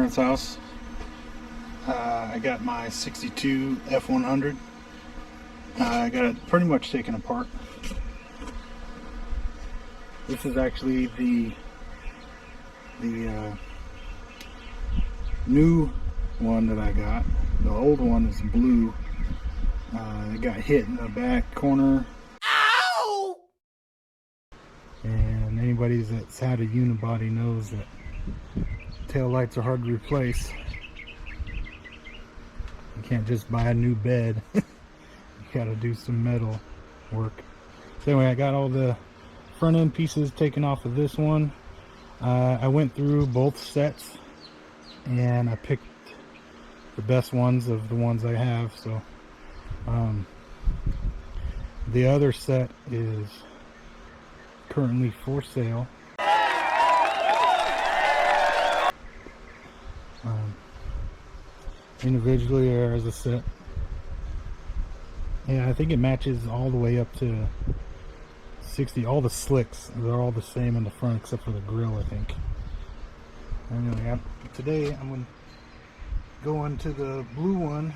parents' house. I got my 62 F100. I got it pretty much taken apart. This is actually the new one that I got. The old one is blue. It got hit in the back corner. Ow! And anybody that's had a unibody knows that tail lights are hard to replace. You can't just buy a new bed. You gotta do some metal work. So anyway, I got all the front end pieces taken off of this one. I went through both sets and I picked the best ones of the ones I have. So the other set is currently for sale. Individually or as a set. Yeah, I think it matches all the way up to 60. All the slicks, they're all the same in the front except for the grill, I think. Anyway, today I'm going to go into the blue one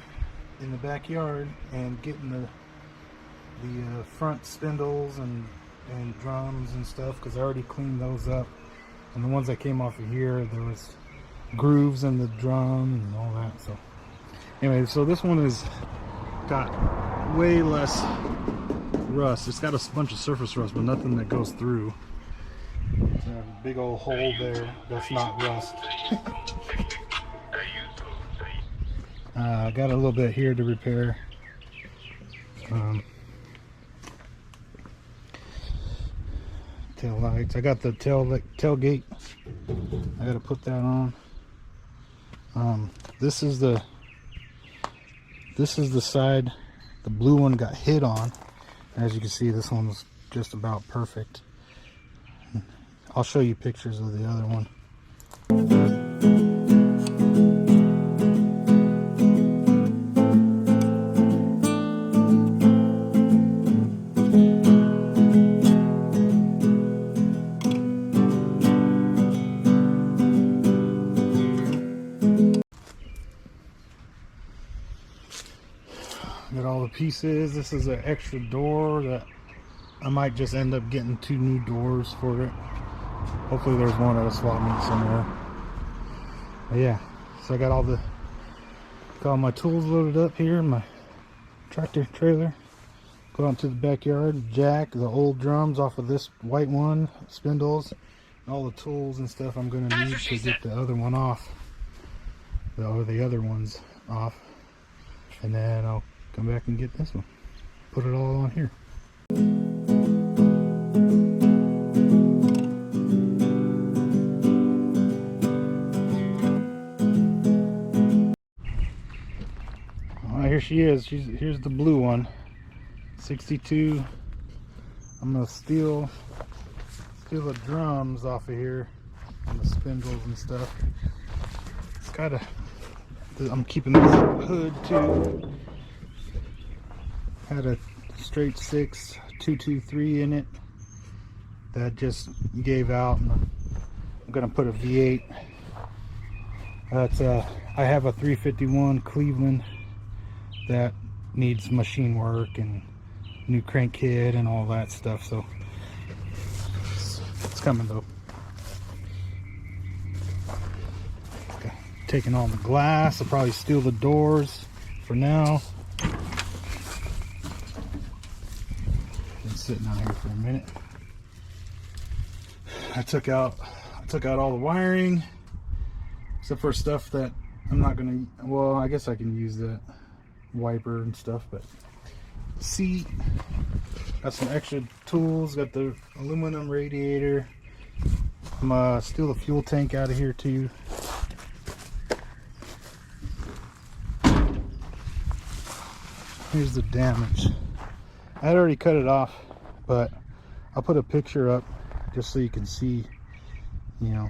in the backyard and getting the front spindles and drums and stuff, because I already cleaned those up. And the ones that came off of here, there was grooves in the drum and all that. So anyway, so this one has got way less rust. It's got a bunch of surface rust, but nothing that goes through. There's a big old hole there that's not rust. I got a little bit here to repair. Tail lights. I got the tailgate. I got to put that on. This is the side the blue one got hit on. As you can see, this one was just about perfect. I'll show you pictures of the other one. Got all the pieces. This is an extra door that I might just end up getting 2 new doors for it. Hopefully there's one at a swap meet somewhere. But yeah, so I got all my tools loaded up here in my tractor trailer. Go out to the backyard, jack the old drums off of this white one, spindles, and all the tools and stuff I'm going to need to get the other one off, or the other ones off, and then I'll come back and get this one, put it all on here. Here she is. Here's the blue one, 62. I'm gonna steal the drums off of here and the spindles and stuff. It's gotta. I'm keeping this hood too. Had a straight 6 223 in it that just gave out, and I'm gonna put a V8. That's I have a 351 Cleveland that needs machine work and new crank kit and all that stuff, so it's coming though. Okay. Taking all the glass. I'll probably steal the doors for now. Been sitting out here for a minute. I took out all the wiring except for stuff that I'm not gonna, well, I guess I can use that wiper and stuff, but seat, got some extra tools, got the aluminum radiator. I'm gonna steal the fuel tank out of here too. Here's the damage. I had already cut it off, but I'll put a picture up just so you can see, you know,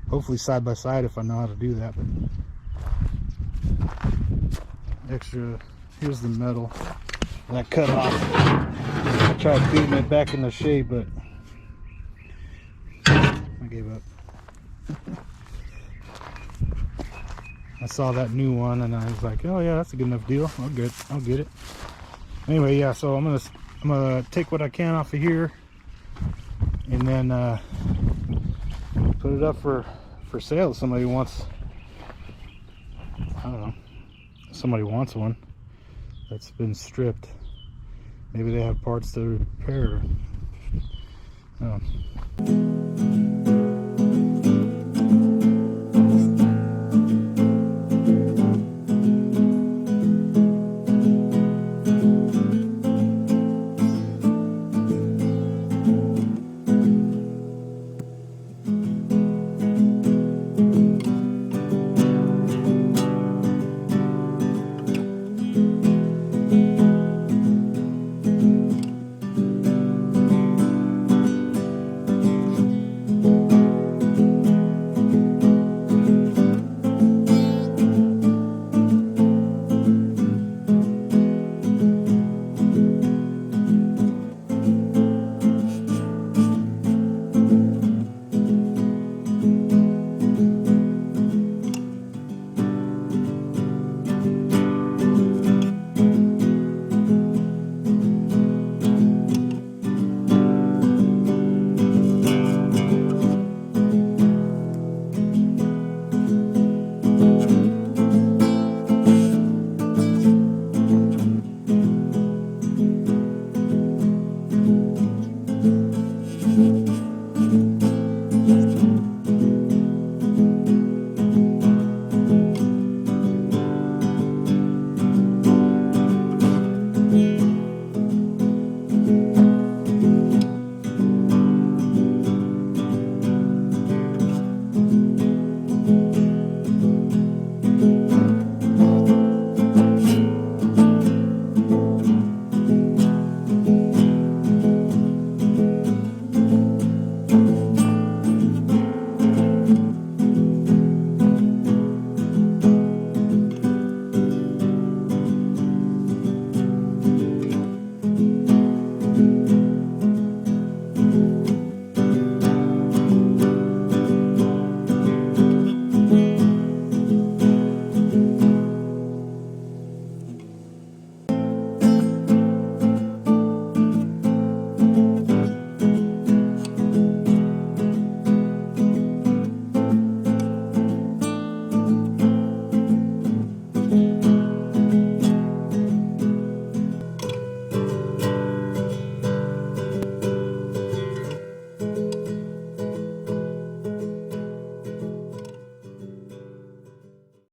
hopefully side by side if I know how to do that. But extra, here's the metal that cut off. I tried beating it back into shape, but I gave up. I saw that new one and I was like, oh yeah, that's a good enough deal. I'll get it. Anyway, yeah, so I'm gonna take what I can off of here and then put it up for sale. If somebody wants, I don't know, if somebody wants one that's been stripped. Maybe they have parts to repair. I don't know.